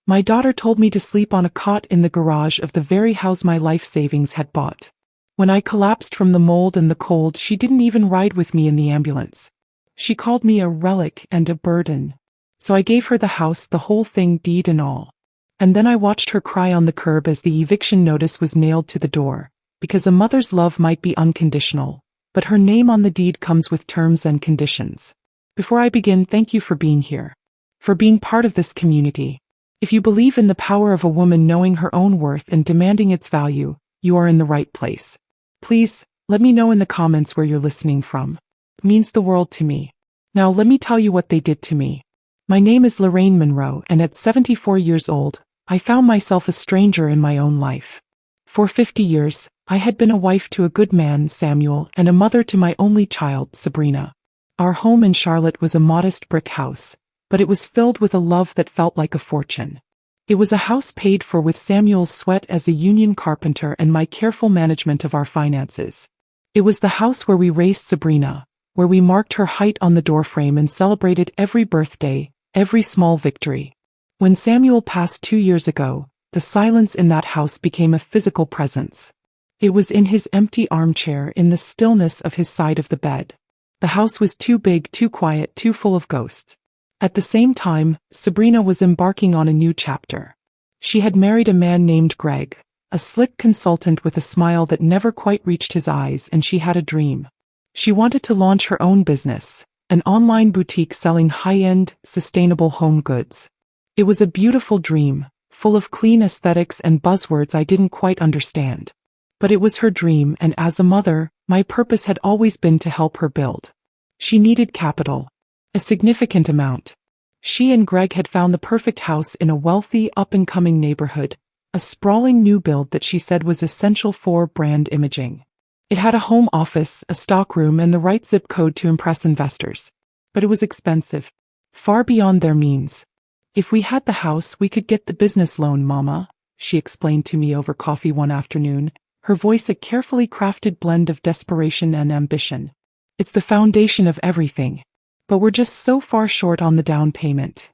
My daughter told me to sleep on a cot in the garage of the very house my life savings had bought. When I collapsed from the mold and the cold, she didn't even ride with me in the ambulance. She called me a relic and a burden. So I gave her the house, the whole thing, deed and all. And then I watched her cry on the curb as the eviction notice was nailed to the door, because a mother's love might be unconditional, but her name on the deed comes with terms and conditions. Before I begin, thank you for being here, for being part of this community. If you believe in the power of a woman knowing her own worth and demanding its value, you are in the right place. Please, let me know in the comments where you're listening from. It means the world to me. Now let me tell you what they did to me. My name is Lorraine Monroe, and at 74 years old, I found myself a stranger in my own life. For 50 years, I had been a wife to a good man, Samuel, and a mother to my only child, Sabrina. Our home in Charlotte was a modest brick house, but it was filled with a love that felt like a fortune. It was a house paid for with Samuel's sweat as a union carpenter and my careful management of our finances. It was the house where we raised Sabrina, where we marked her height on the doorframe and celebrated every birthday, every small victory. When Samuel passed 2 years ago, the silence in that house became a physical presence. It was in his empty armchair, in the stillness of his side of the bed. The house was too big, too quiet, too full of ghosts. At the same time, Sabrina was embarking on a new chapter. She had married a man named Greg, a slick consultant with a smile that never quite reached his eyes, and she had a dream. She wanted to launch her own business, an online boutique selling high-end, sustainable home goods. It was a beautiful dream, full of clean aesthetics and buzzwords I didn't quite understand. But it was her dream, and as a mother, my purpose had always been to help her build. She needed capital. A significant amount. She and Greg had found the perfect house in a wealthy, up-and-coming neighborhood, a sprawling new build that she said was essential for brand imaging. It had a home office, a stockroom, and the right zip code to impress investors. But it was expensive. Far beyond their means. If we had the house, we could get the business loan, Mama, she explained to me over coffee one afternoon, her voice a carefully crafted blend of desperation and ambition. It's the foundation of everything. But we're just so far short on the down payment.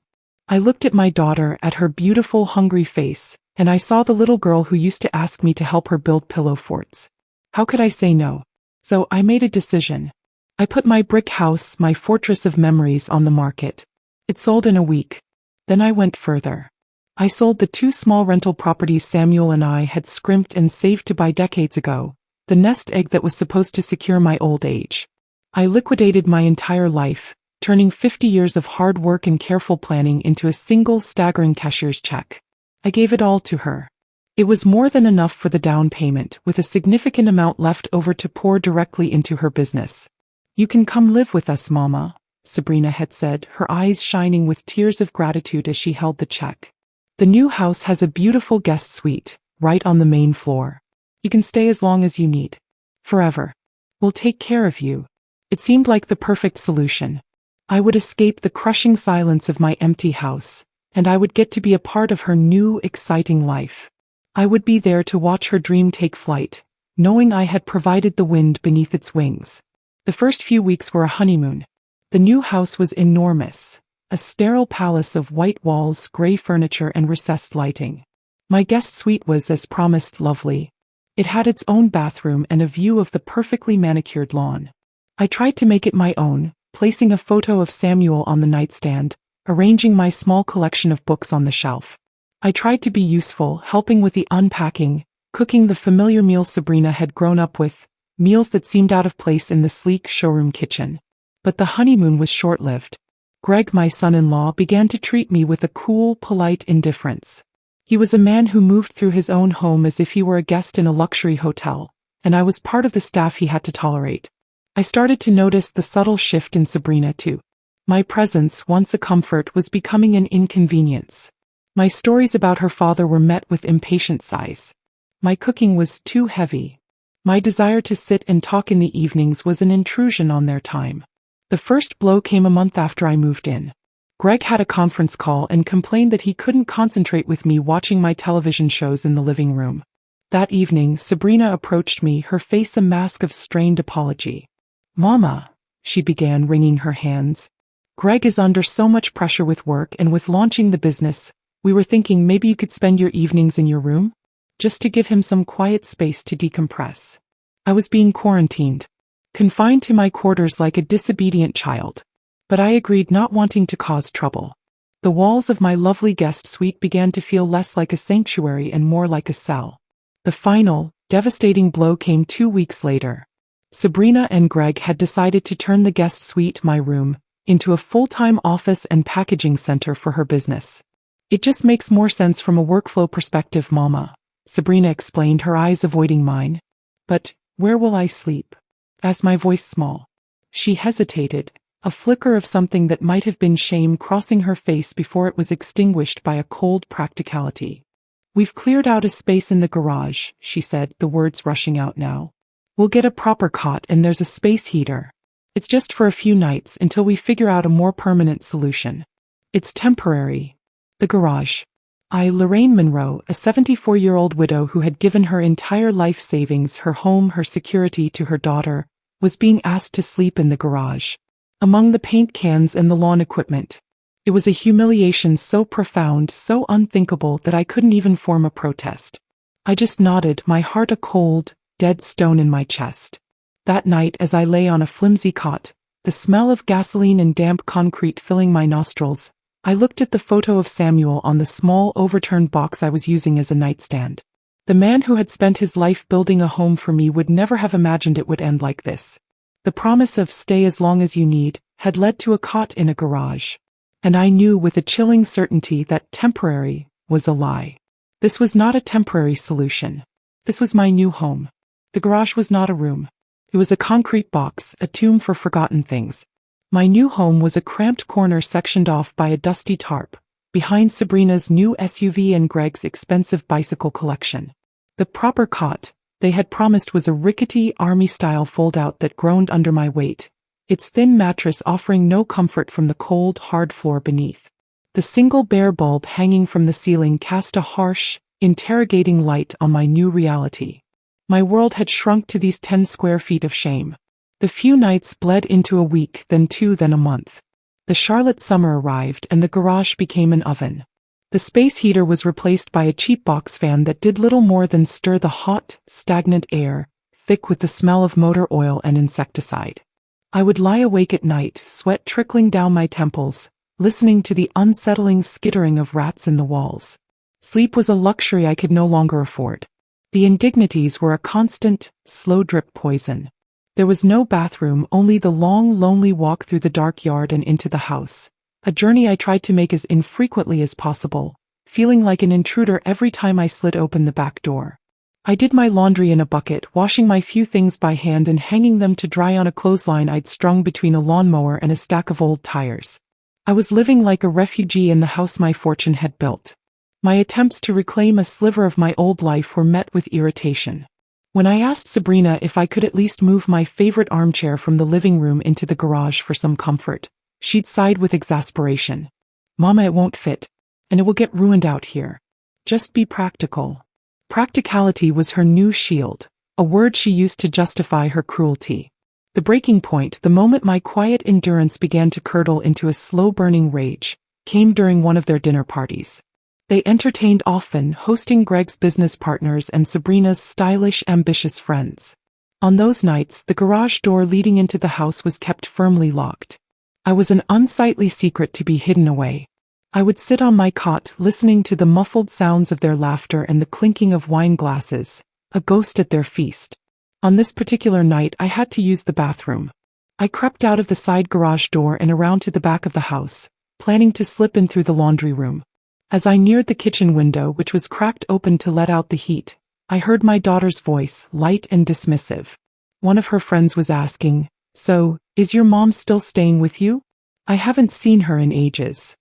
I looked at my daughter, at her beautiful, hungry face, and I saw the little girl who used to ask me to help her build pillow forts. How could I say no? So I made a decision. I put my brick house, my fortress of memories, on the market. It sold in a week. Then I went further. I sold the 2 small rental properties Samuel and I had scrimped and saved to buy decades ago, the nest egg that was supposed to secure my old age. I liquidated my entire life, turning 50 years of hard work and careful planning into a single staggering cashier's check. I gave it all to her. It was more than enough for the down payment, with a significant amount left over to pour directly into her business. You can come live with us, Mama, Sabrina had said, her eyes shining with tears of gratitude as she held the check. The new house has a beautiful guest suite, right on the main floor. You can stay as long as you need. Forever. We'll take care of you. It seemed like the perfect solution. I would escape the crushing silence of my empty house, and I would get to be a part of her new, exciting life. I would be there to watch her dream take flight, knowing I had provided the wind beneath its wings. The first few weeks were a honeymoon. The new house was enormous, a sterile palace of white walls, gray furniture, and recessed lighting. My guest suite was, as promised, lovely. It had its own bathroom and a view of the perfectly manicured lawn. I tried to make it my own, placing a photo of Samuel on the nightstand, arranging my small collection of books on the shelf. I tried to be useful, helping with the unpacking, cooking the familiar meals Sabrina had grown up with, meals that seemed out of place in the sleek showroom kitchen. But the honeymoon was short-lived. Greg, my son-in-law, began to treat me with a cool, polite indifference. He was a man who moved through his own home as if he were a guest in a luxury hotel, and I was part of the staff he had to tolerate. I started to notice the subtle shift in Sabrina too. My presence, once a comfort, was becoming an inconvenience. My stories about her father were met with impatient sighs. My cooking was too heavy. My desire to sit and talk in the evenings was an intrusion on their time. The first blow came a month after I moved in. Greg had a conference call and complained that he couldn't concentrate with me watching my television shows in the living room. That evening, Sabrina approached me, her face a mask of strained apology. Mama, she began, wringing her hands. Greg is under so much pressure with work and with launching the business. We were thinking maybe you could spend your evenings in your room? Just to give him some quiet space to decompress. I was being quarantined, confined to my quarters like a disobedient child. But I agreed, not wanting to cause trouble. The walls of my lovely guest suite began to feel less like a sanctuary and more like a cell. The final, devastating blow came 2 weeks later. Sabrina and Greg had decided to turn the guest suite, my room, into a full-time office and packaging center for her business. It just makes more sense from a workflow perspective, Mama, Sabrina explained, her eyes avoiding mine. But where will I sleep? Asked my voice small. She hesitated, a flicker of something that might have been shame crossing her face before it was extinguished by a cold practicality. We've cleared out a space in the garage, she said, the words rushing out now. We'll get a proper cot and there's a space heater. It's just for a few nights until we figure out a more permanent solution. It's temporary. The garage. Lorraine Monroe, a 74-year-old widow who had given her entire life savings, her home, her security to her daughter, was being asked to sleep in the garage, among the paint cans and the lawn equipment. It was a humiliation so profound, so unthinkable that I couldn't even form a protest. I just nodded, my heart a cold, dead stone in my chest. That night, as I lay on a flimsy cot, the smell of gasoline and damp concrete filling my nostrils, I looked at the photo of Samuel on the small overturned box I was using as a nightstand. The man who had spent his life building a home for me would never have imagined it would end like this. The promise of stay as long as you need had led to a cot in a garage. And I knew with a chilling certainty that temporary was a lie. This was not a temporary solution. This was my new home. The garage was not a room. It was a concrete box, a tomb for forgotten things. My new home was a cramped corner sectioned off by a dusty tarp, behind Sabrina's new SUV and Greg's expensive bicycle collection. The proper cot they had promised was a rickety army-style fold-out that groaned under my weight, its thin mattress offering no comfort from the cold, hard floor beneath. The single bare bulb hanging from the ceiling cast a harsh, interrogating light on my new reality. My world had shrunk to these 10 square feet of shame. The few nights bled into a week, then 2, then a month. The Charlotte summer arrived and the garage became an oven. The space heater was replaced by a cheap box fan that did little more than stir the hot, stagnant air, thick with the smell of motor oil and insecticide. I would lie awake at night, sweat trickling down my temples, listening to the unsettling skittering of rats in the walls. Sleep was a luxury I could no longer afford. The indignities were a constant, slow-drip poison. There was no bathroom, only the long, lonely walk through the dark yard and into the house, a journey I tried to make as infrequently as possible, feeling like an intruder every time I slid open the back door. I did my laundry in a bucket, washing my few things by hand and hanging them to dry on a clothesline I'd strung between a lawnmower and a stack of old tires. I was living like a refugee in the house my fortune had built. My attempts to reclaim a sliver of my old life were met with irritation. When I asked Sabrina if I could at least move my favorite armchair from the living room into the garage for some comfort, she'd sighed with exasperation. Mama, it won't fit, and it will get ruined out here. Just be practical. Practicality was her new shield, a word she used to justify her cruelty. The breaking point, the moment my quiet endurance began to curdle into a slow-burning rage, came during one of their dinner parties. They entertained often, hosting Greg's business partners and Sabrina's stylish, ambitious friends. On those nights, the garage door leading into the house was kept firmly locked. I was an unsightly secret to be hidden away. I would sit on my cot, listening to the muffled sounds of their laughter and the clinking of wine glasses, a ghost at their feast. On this particular night, I had to use the bathroom. I crept out of the side garage door and around to the back of the house, planning to slip in through the laundry room. As I neared the kitchen window, which was cracked open to let out the heat, I heard my daughter's voice, light and dismissive. One of her friends was asking, "So, is your mom still staying with you? I haven't seen her in ages."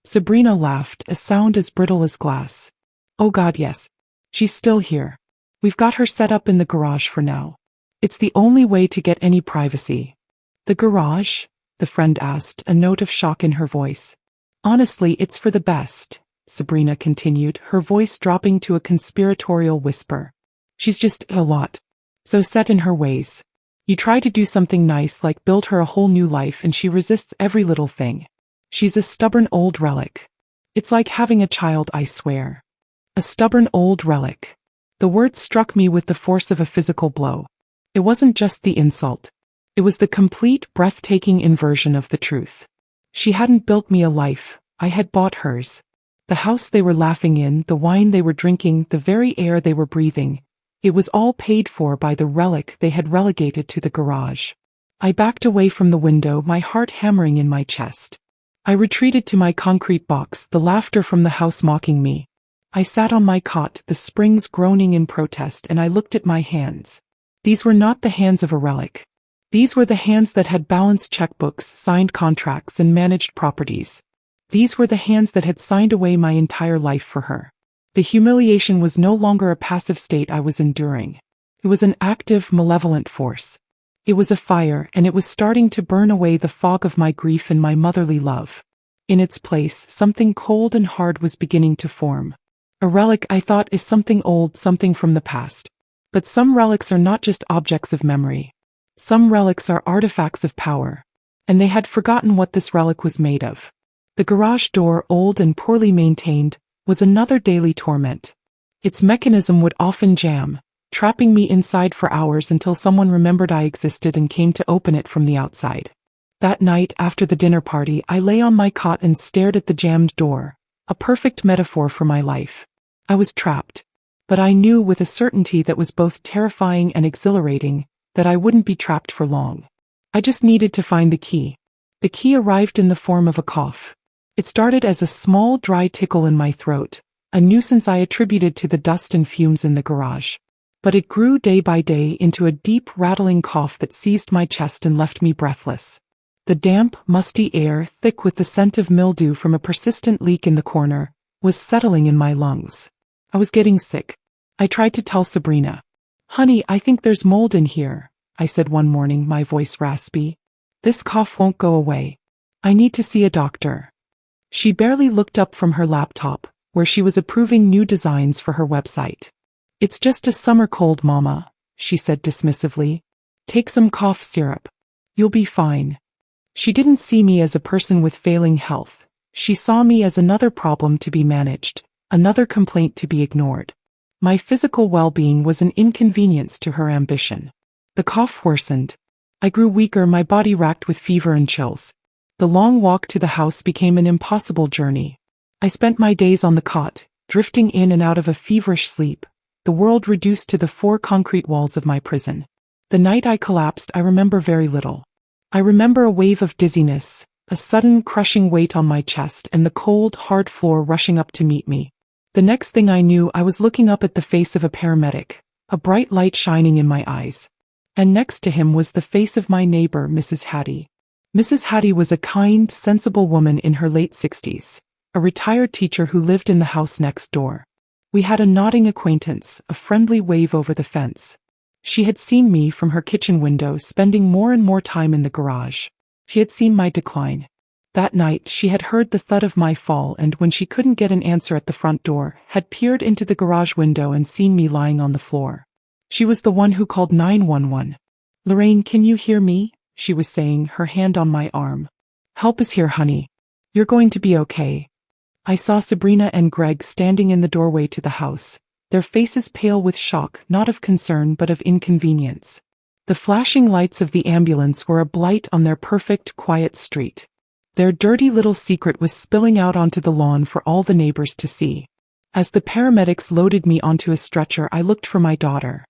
Sabrina laughed, a sound as brittle as glass. "Oh God, yes. She's still here. We've got her set up in the garage for now. It's the only way to get any privacy." "The garage?" the friend asked, a note of shock in her voice. "Honestly, it's for the best," Sabrina continued, her voice dropping to a conspiratorial whisper. "She's just a lot. So set in her ways. You try to do something nice like build her a whole new life and she resists every little thing. She's a stubborn old relic. It's like having a child, I swear. A stubborn old relic. The word struck me with the force of a physical blow. It wasn't just the insult. It was the complete, breathtaking inversion of the truth. She hadn't built me a life, I had bought hers. The house they were laughing in, the wine they were drinking, the very air they were breathing. It was all paid for by the relic they had relegated to the garage. I backed away from the window, my heart hammering in my chest. I retreated to my concrete box, the laughter from the house mocking me. I sat on my cot, the springs groaning in protest, and I looked at my hands. These were not the hands of a relic. These were the hands that had balanced checkbooks, signed contracts, and managed properties. These were the hands that had signed away my entire life for her. The humiliation was no longer a passive state I was enduring. It was an active, malevolent force. It was a fire, and it was starting to burn away the fog of my grief and my motherly love. In its place, something cold and hard was beginning to form. A relic, I thought, is something old, something from the past. But some relics are not just objects of memory. Some relics are artifacts of power. And they had forgotten what this relic was made of. The garage door, old and poorly maintained, was another daily torment. Its mechanism would often jam, trapping me inside for hours until someone remembered I existed and came to open it from the outside. That night, after the dinner party, I lay on my cot and stared at the jammed door, a perfect metaphor for my life. I was trapped. But I knew with a certainty that was both terrifying and exhilarating, that I wouldn't be trapped for long. I just needed to find the key. The key arrived in the form of a cough. It started as a small, dry tickle in my throat, a nuisance I attributed to the dust and fumes in the garage. But it grew day by day into a deep, rattling cough that seized my chest and left me breathless. The damp, musty air, thick with the scent of mildew from a persistent leak in the corner, was settling in my lungs. I was getting sick. I tried to tell Sabrina. "Honey, I think there's mold in here," I said one morning, my voice raspy. "This cough won't go away. I need to see a doctor." She barely looked up from her laptop, where she was approving new designs for her website. "It's just a summer cold, Mama," she said dismissively. "Take some cough syrup. You'll be fine." She didn't see me as a person with failing health. She saw me as another problem to be managed, another complaint to be ignored. My physical well-being was an inconvenience to her ambition. The cough worsened. I grew weaker, my body racked with fever and chills. The long walk to the house became an impossible journey. I spent my days on the cot, drifting in and out of a feverish sleep, the world reduced to the 4 concrete walls of my prison. The night I collapsed, I remember very little. I remember a wave of dizziness, a sudden crushing weight on my chest, and the cold, hard floor rushing up to meet me. The next thing I knew, I was looking up at the face of a paramedic, a bright light shining in my eyes. And next to him was the face of my neighbor, Mrs. Hattie. Mrs. Hattie was a kind, sensible woman in her late 60s, a retired teacher who lived in the house next door. We had a nodding acquaintance, a friendly wave over the fence. She had seen me from her kitchen window, spending more and more time in the garage. She had seen my decline. That night, she had heard the thud of my fall, and when she couldn't get an answer at the front door, had peered into the garage window and seen me lying on the floor. She was the one who called 911. "Lorraine, can you hear me?" she was saying, her hand on my arm. "Help is here, honey. You're going to be okay." I saw Sabrina and Greg standing in the doorway to the house, their faces pale with shock, not of concern but of inconvenience. The flashing lights of the ambulance were a blight on their perfect, quiet street. Their dirty little secret was spilling out onto the lawn for all the neighbors to see. As the paramedics loaded me onto a stretcher, I looked for my daughter.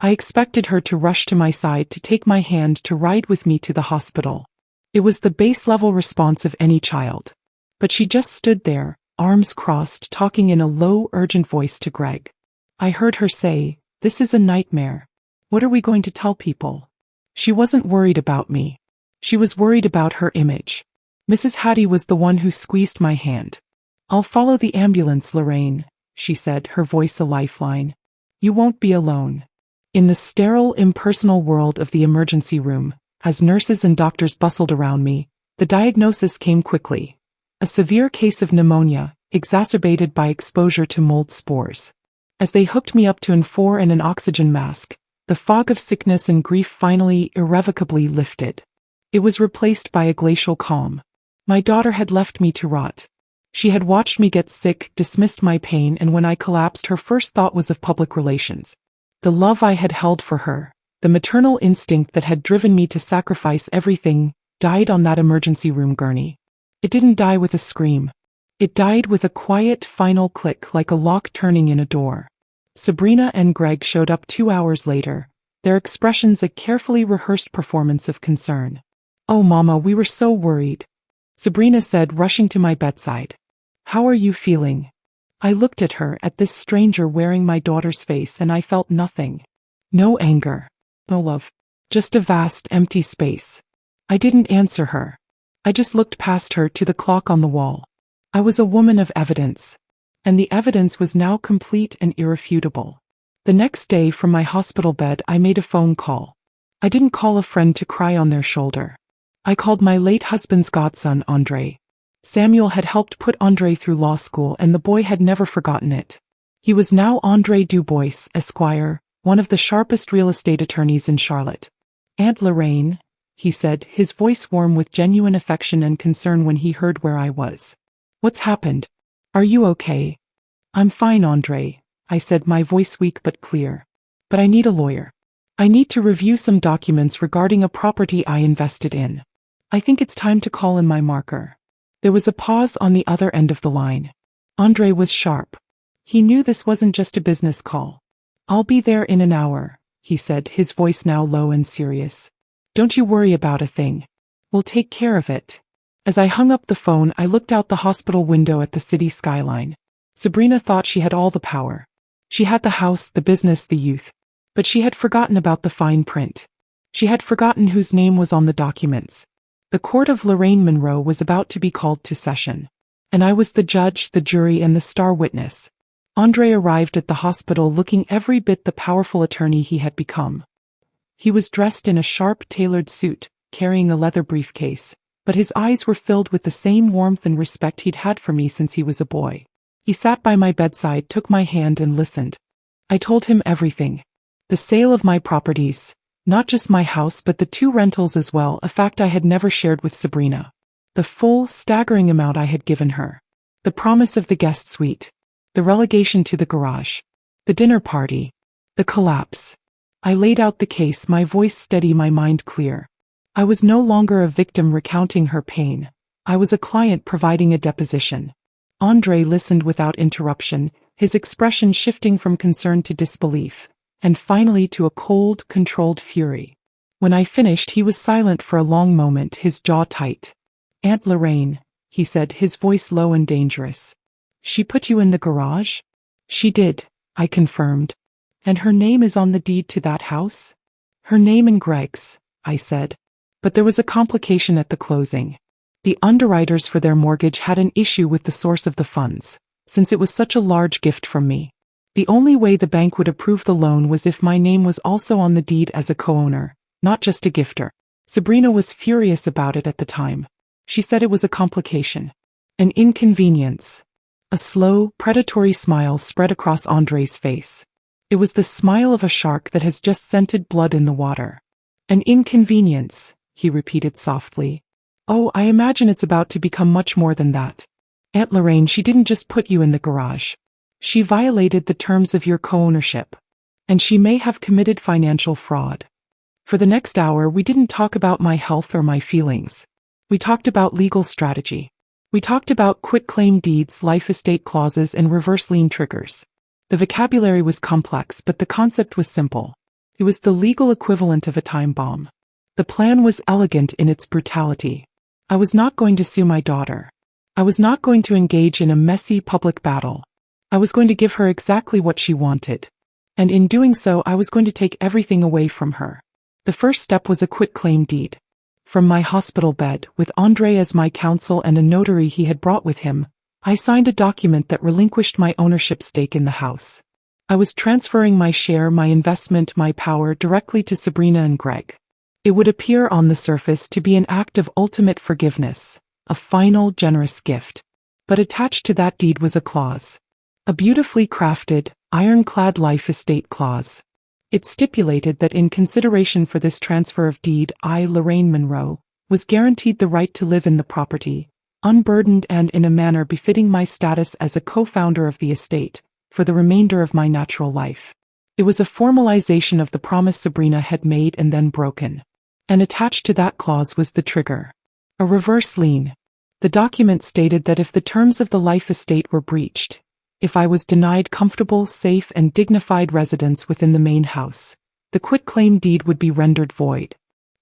I expected her to rush to my side, to take my hand, to ride with me to the hospital. It was the base-level response of any child. But she just stood there, arms crossed, talking in a low, urgent voice to Greg. I heard her say, "This is a nightmare. What are we going to tell people?" She wasn't worried about me. She was worried about her image. Mrs. Hattie was the one who squeezed my hand. "I'll follow the ambulance, Lorraine," she said, her voice a lifeline. "You won't be alone." In the sterile, impersonal world of the emergency room, as nurses and doctors bustled around me, the diagnosis came quickly. A severe case of pneumonia, exacerbated by exposure to mold spores. As they hooked me up to N4 and an oxygen mask, the fog of sickness and grief finally, irrevocably lifted. It was replaced by a glacial calm. My daughter had left me to rot. She had watched me get sick, dismissed my pain, and when I collapsed, her first thought was of public relations. The love I had held for her, the maternal instinct that had driven me to sacrifice everything, died on that emergency room gurney. It didn't die with a scream. It died with a quiet, final click, like a lock turning in a door. Sabrina and Greg showed up 2 hours later, their expressions a carefully rehearsed performance of concern. "Oh, Mama, we were so worried," Sabrina said, rushing to my bedside. "How are you feeling?" I looked at her, at this stranger wearing my daughter's face, and I felt nothing. No anger. No love. Just a vast, empty space. I didn't answer her. I just looked past her to the clock on the wall. I was a woman of evidence. And the evidence was now complete and irrefutable. The next day, from my hospital bed, I made a phone call. I didn't call a friend to cry on their shoulder. I called my late husband's godson, Andre. Samuel had helped put Andre through law school, and the boy had never forgotten it. He was now Andre Dubois, Esquire, one of the sharpest real estate attorneys in Charlotte. "Aunt Lorraine," he said, his voice warm with genuine affection and concern when he heard where I was. "What's happened? Are you okay?" "I'm fine, Andre," I said, my voice weak but clear. "But I need a lawyer. I need to review some documents regarding a property I invested in. I think it's time to call in my marker." There was a pause on the other end of the line. Andre was sharp. He knew this wasn't just a business call. "I'll be there in an hour," he said, his voice now low and serious. "Don't you worry about a thing. We'll take care of it." As I hung up the phone, I looked out the hospital window at the city skyline. Sabrina thought she had all the power. She had the house, the business, the youth. But she had forgotten about the fine print. She had forgotten whose name was on the documents. The court of Lorraine Monroe was about to be called to session. And I was the judge, the jury, and the star witness. Andre arrived at the hospital looking every bit the powerful attorney he had become. He was dressed in a sharp, tailored suit, carrying a leather briefcase, but his eyes were filled with the same warmth and respect he'd had for me since he was a boy. He sat by my bedside, took my hand, and listened. I told him everything. The sale of my properties. Not just my house, but the 2 rentals as well, a fact I had never shared with Sabrina. The full, staggering amount I had given her. The promise of the guest suite. The relegation to the garage. The dinner party. The collapse. I laid out the case, my voice steady, my mind clear. I was no longer a victim recounting her pain. I was a client providing a deposition. Andre listened without interruption, his expression shifting from concern to disbelief, and finally to a cold, controlled fury. When I finished, he was silent for a long moment, his jaw tight. "Aunt Lorraine," he said, his voice low and dangerous. "She put you in the garage?" "She did," I confirmed. "And her name is on the deed to that house?" "Her name and Greg's," I said. But there was a complication at the closing. The underwriters for their mortgage had an issue with the source of the funds, since it was such a large gift from me. The only way the bank would approve the loan was if my name was also on the deed as a co-owner, not just a gifter. Sabrina was furious about it at the time. She said it was a complication. An inconvenience. A slow, predatory smile spread across Andre's face. It was the smile of a shark that has just scented blood in the water. "An inconvenience," he repeated softly. "Oh, I imagine it's about to become much more than that. Aunt Lorraine, she didn't just put you in the garage. She violated the terms of your co-ownership. And she may have committed financial fraud." For the next hour, we didn't talk about my health or my feelings. We talked about legal strategy. We talked about quitclaim deeds, life estate clauses, and reverse lien triggers. The vocabulary was complex, but the concept was simple. It was the legal equivalent of a time bomb. The plan was elegant in its brutality. I was not going to sue my daughter. I was not going to engage in a messy public battle. I was going to give her exactly what she wanted. And in doing so, I was going to take everything away from her. The first step was a quitclaim deed. From my hospital bed, with Andre as my counsel and a notary he had brought with him, I signed a document that relinquished my ownership stake in the house. I was transferring my share, my investment, my power directly to Sabrina and Greg. It would appear on the surface to be an act of ultimate forgiveness, a final, generous gift. But attached to that deed was a clause. A beautifully crafted, ironclad life estate clause. It stipulated that in consideration for this transfer of deed, I, Lorraine Monroe, was guaranteed the right to live in the property, unburdened and in a manner befitting my status as a co-founder of the estate, for the remainder of my natural life. It was a formalization of the promise Sabrina had made and then broken. And attached to that clause was the trigger. A reverse lien. The document stated that if the terms of the life estate were breached, if I was denied comfortable, safe and dignified residence within the main house, the quitclaim deed would be rendered void.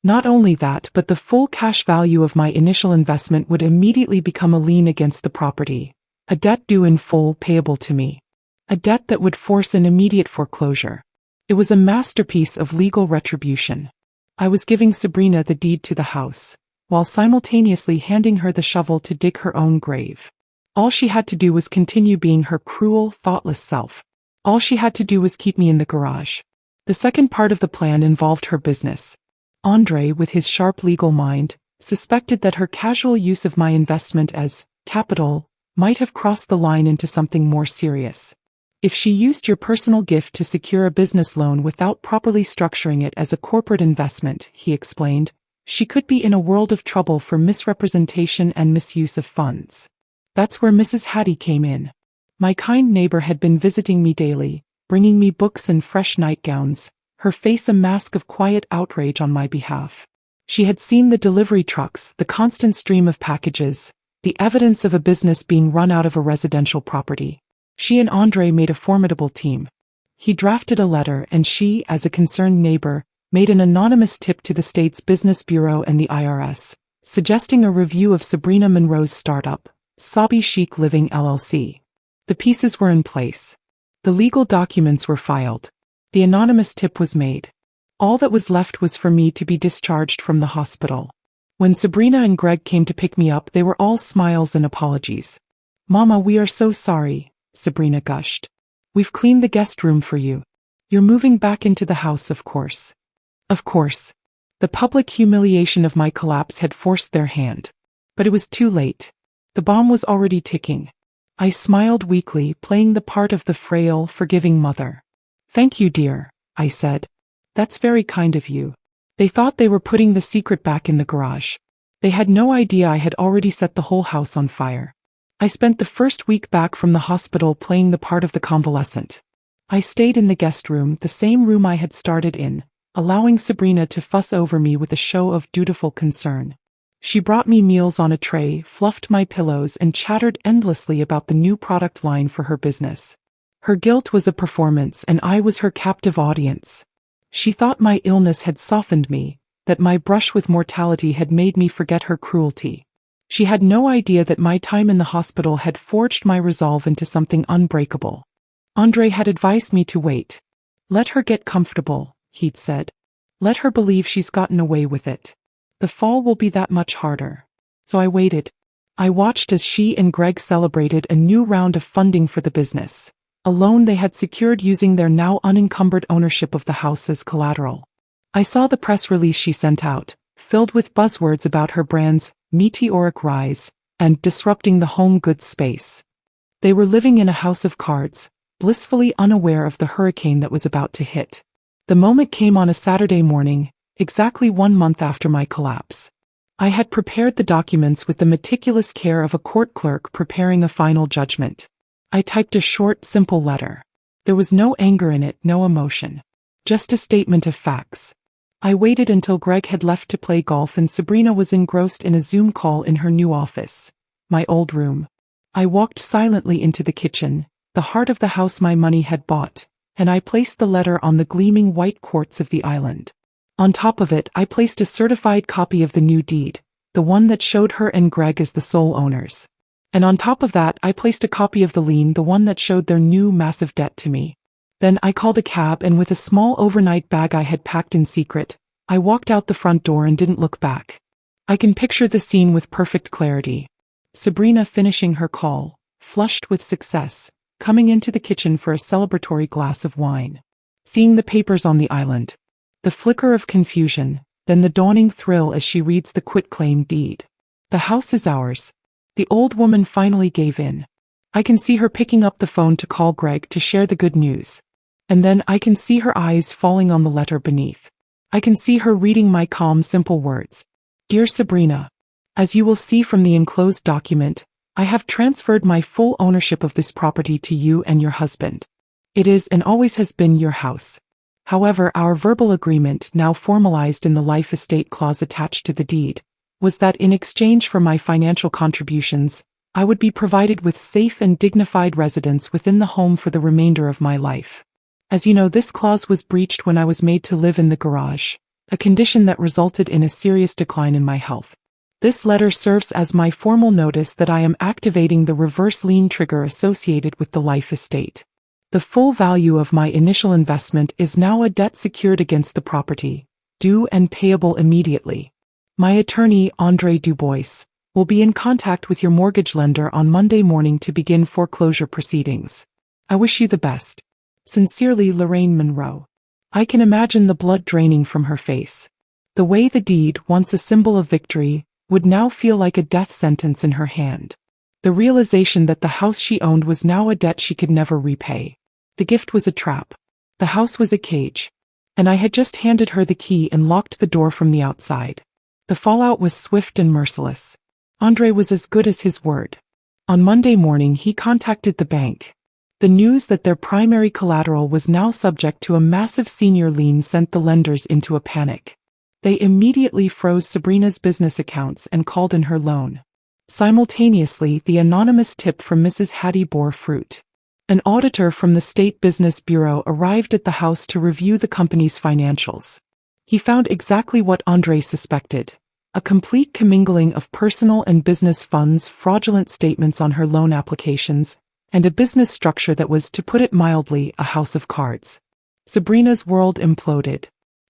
Not only that, but the full cash value of my initial investment would immediately become a lien against the property, a debt due in full payable to me. A debt that would force an immediate foreclosure. It was a masterpiece of legal retribution. I was giving Sabrina the deed to the house, while simultaneously handing her the shovel to dig her own grave. All she had to do was continue being her cruel, thoughtless self. All she had to do was keep me in the garage. The second part of the plan involved her business. Andre, with his sharp legal mind, suspected that her casual use of my investment as capital might have crossed the line into something more serious. If she used your personal gift to secure a business loan without properly structuring it as a corporate investment, he explained, she could be in a world of trouble for misrepresentation and misuse of funds. That's where Mrs. Hattie came in. My kind neighbor had been visiting me daily, bringing me books and fresh nightgowns, her face a mask of quiet outrage on my behalf. She had seen the delivery trucks, the constant stream of packages, the evidence of a business being run out of a residential property. She and Andre made a formidable team. He drafted a letter and she, as a concerned neighbor, made an anonymous tip to the state's Business Bureau and the IRS, suggesting a review of Sabrina Monroe's startup, Sabi Chic Living LLC. The pieces were in place. The legal documents were filed. The anonymous tip was made. All that was left was for me to be discharged from the hospital. When Sabrina and Greg came to pick me up, they were all smiles and apologies. "Mama, we are so sorry," Sabrina gushed. "We've cleaned the guest room for you. You're moving back into the house, of course." Of course. The public humiliation of my collapse had forced their hand. But it was too late. The bomb was already ticking. I smiled weakly, playing the part of the frail, forgiving mother. "Thank you, dear," I said. "That's very kind of you." They thought they were putting the secret back in the garage. They had no idea I had already set the whole house on fire. I spent the first week back from the hospital playing the part of the convalescent. I stayed in the guest room, the same room I had started in, allowing Sabrina to fuss over me with a show of dutiful concern. She brought me meals on a tray, fluffed my pillows and chattered endlessly about the new product line for her business. Her guilt was a performance and I was her captive audience. She thought my illness had softened me, that my brush with mortality had made me forget her cruelty. She had no idea that my time in the hospital had forged my resolve into something unbreakable. Andre had advised me to wait. "Let her get comfortable," he'd said. "Let her believe she's gotten away with it. The fall will be that much harder." So I waited. I watched as she and Greg celebrated a new round of funding for the business, a loan they had secured using their now unencumbered ownership of the house as collateral. I saw the press release she sent out, filled with buzzwords about her brand's meteoric rise and disrupting the home goods space. They were living in a house of cards, blissfully unaware of the hurricane that was about to hit. The moment came on a Saturday morning, exactly 1 month after my collapse. I had prepared the documents with the meticulous care of a court clerk preparing a final judgment. I typed a short, simple letter. There was no anger in it, no emotion. Just a statement of facts. I waited until Greg had left to play golf and Sabrina was engrossed in a Zoom call in her new office, my old room. I walked silently into the kitchen, the heart of the house my money had bought, and I placed the letter on the gleaming white quartz of the island. On top of it, I placed a certified copy of the new deed, the one that showed her and Greg as the sole owners. And on top of that, I placed a copy of the lien, the one that showed their new massive debt to me. Then I called a cab and with a small overnight bag I had packed in secret, I walked out the front door and didn't look back. I can picture the scene with perfect clarity. Sabrina finishing her call, flushed with success, coming into the kitchen for a celebratory glass of wine. Seeing the papers on the island. The flicker of confusion, then the dawning thrill as she reads the quitclaim deed. "The house is ours." The old woman finally gave in. I can see her picking up the phone to call Greg to share the good news. And then I can see her eyes falling on the letter beneath. I can see her reading my calm, simple words. "Dear Sabrina, As you will see from the enclosed document, I have transferred my full ownership of this property to you and your husband. It is and always has been your house. However, our verbal agreement, now formalized in the life estate clause attached to the deed, was that in exchange for my financial contributions, I would be provided with safe and dignified residence within the home for the remainder of my life. As you know, this clause was breached when I was made to live in the garage, a condition that resulted in a serious decline in my health. This letter serves as my formal notice that I am activating the reverse lien trigger associated with the life estate. The full value of my initial investment is now a debt secured against the property, due and payable immediately. My attorney, Andre Dubois, will be in contact with your mortgage lender on Monday morning to begin foreclosure proceedings. I wish you the best. Sincerely, Lorraine Monroe. I can imagine the blood draining from her face. The way the deed, once a symbol of victory, would now feel like a death sentence in her hand. The realization that the house she owned was now a debt she could never repay. The gift was a trap. The house was a cage. And I had just handed her the key and locked the door from the outside. The fallout was swift and merciless. Andre was as good as his word. On Monday morning he contacted the bank. The news that their primary collateral was now subject to a massive senior lien sent the lenders into a panic. They immediately froze Sabrina's business accounts and called in her loan. Simultaneously, the anonymous tip from Mrs. Hattie bore fruit. An auditor from the State Business Bureau arrived at the house to review the company's financials. He found exactly what Andre suspected: a complete commingling of personal and business funds, fraudulent statements on her loan applications, and a business structure that was, to put it mildly, a house of cards. Sabrina's world imploded.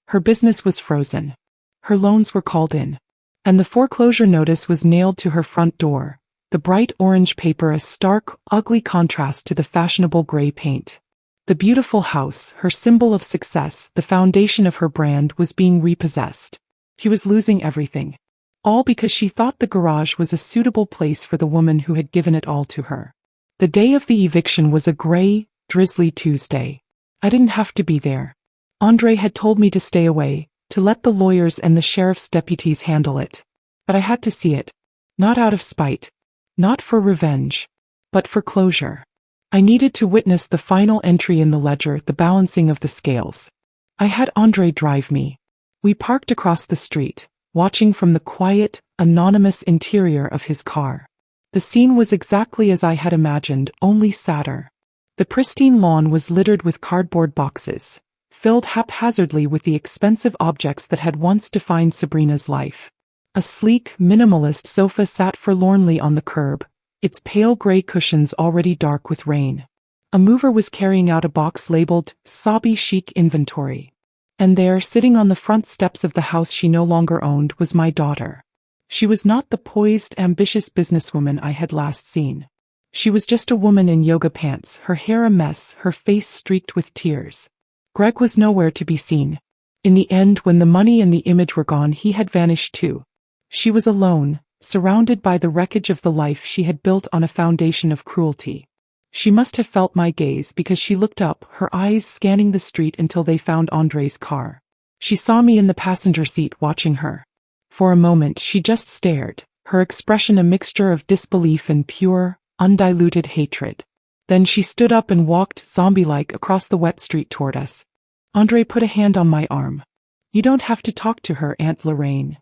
Her business was frozen. Her loans were called in. And the foreclosure notice was nailed to her front door, the bright orange paper a stark, ugly contrast to the fashionable gray paint. The beautiful house, her symbol of success, the foundation of her brand, was being repossessed. She was losing everything. All because she thought the garage was a suitable place for the woman who had given it all to her. The day of the eviction was a gray, drizzly Tuesday. I didn't have to be there. Andre had told me to stay away, to let the lawyers and the sheriff's deputies handle it. But I had to see it. Not out of spite. Not for revenge. But for closure. I needed to witness the final entry in the ledger, the balancing of the scales. I had Andre drive me. We parked across the street, watching from the quiet, anonymous interior of his car. The scene was exactly as I had imagined, only sadder. The pristine lawn was littered with cardboard boxes, filled haphazardly with the expensive objects that had once defined Sabrina's life. A sleek, minimalist sofa sat forlornly on the curb, its pale gray cushions already dark with rain. A mover was carrying out a box labeled "Sobby Chic Inventory." And there, sitting on the front steps of the house she no longer owned, was my daughter. She was not the poised, ambitious businesswoman I had last seen. She was just a woman in yoga pants, her hair a mess, her face streaked with tears. Greg was nowhere to be seen. In the end, when the money and the image were gone, he had vanished too. She was alone, surrounded by the wreckage of the life she had built on a foundation of cruelty. She must have felt my gaze because she looked up, her eyes scanning the street until they found Andre's car. She saw me in the passenger seat watching her. For a moment she just stared, her expression a mixture of disbelief and pure, undiluted hatred. Then she stood up and walked, zombie-like, across the wet street toward us. Andre put a hand on my arm. "You don't have to talk to her, Aunt Lorraine."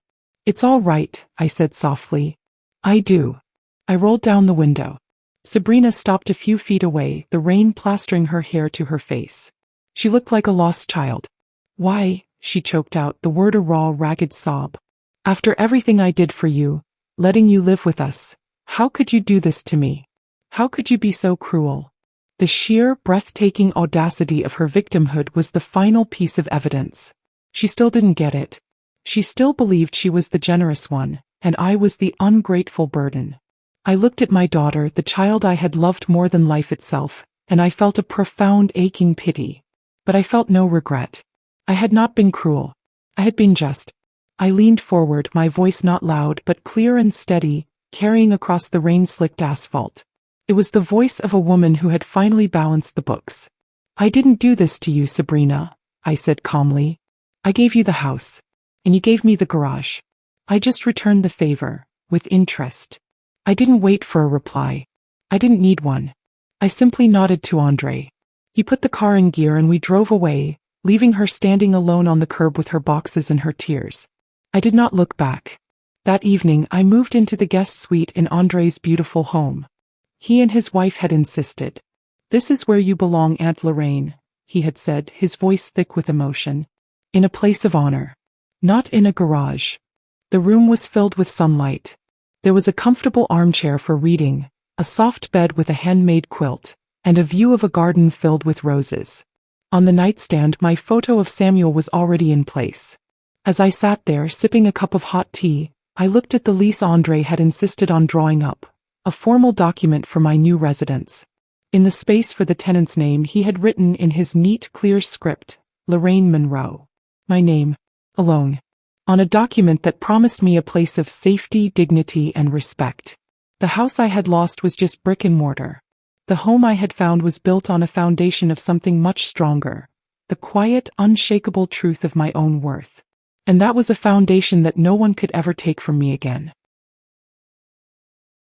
"It's all right," I said softly. "I do." I rolled down the window. Sabrina stopped a few feet away, the rain plastering her hair to her face. She looked like a lost child. "Why," she choked out, the word a raw, ragged sob. "After everything I did for you, letting you live with us, how could you do this to me? How could you be so cruel?" The sheer, breathtaking audacity of her victimhood was the final piece of evidence. She still didn't get it. She still believed she was the generous one, and I was the ungrateful burden. I looked at my daughter, the child I had loved more than life itself, and I felt a profound, aching pity. But I felt no regret. I had not been cruel. I had been just. I leaned forward, my voice not loud but clear and steady, carrying across the rain-slicked asphalt. It was the voice of a woman who had finally balanced the books. "I didn't do this to you, Sabrina," I said calmly. "I gave you the house. And you gave me the garage. I just returned the favor. with interest. I didn't wait for a reply. I didn't need one. I simply nodded to Andre. He put the car in gear and we drove away, leaving her standing alone on the curb with her boxes and her tears. I did not look back. That evening I moved into the guest suite in Andre's beautiful home. He and his wife had insisted. "This is where you belong, Aunt Lorraine," he had said, his voice thick with emotion. "In a place of honor. Not in a garage." The room was filled with sunlight. There was a comfortable armchair for reading, a soft bed with a handmade quilt, and a view of a garden filled with roses. On the nightstand my photo of Samuel was already in place. As I sat there sipping a cup of hot tea, I looked at the lease Andre had insisted on drawing up, a formal document for my new residence. In the space for the tenant's name he had written in his neat, clear script, Lorraine Monroe. My name, alone. On a document that promised me a place of safety, dignity, and respect. The house I had lost was just brick and mortar. The home I had found was built on a foundation of something much stronger, the quiet, unshakable truth of my own worth. And that was a foundation that no one could ever take from me again.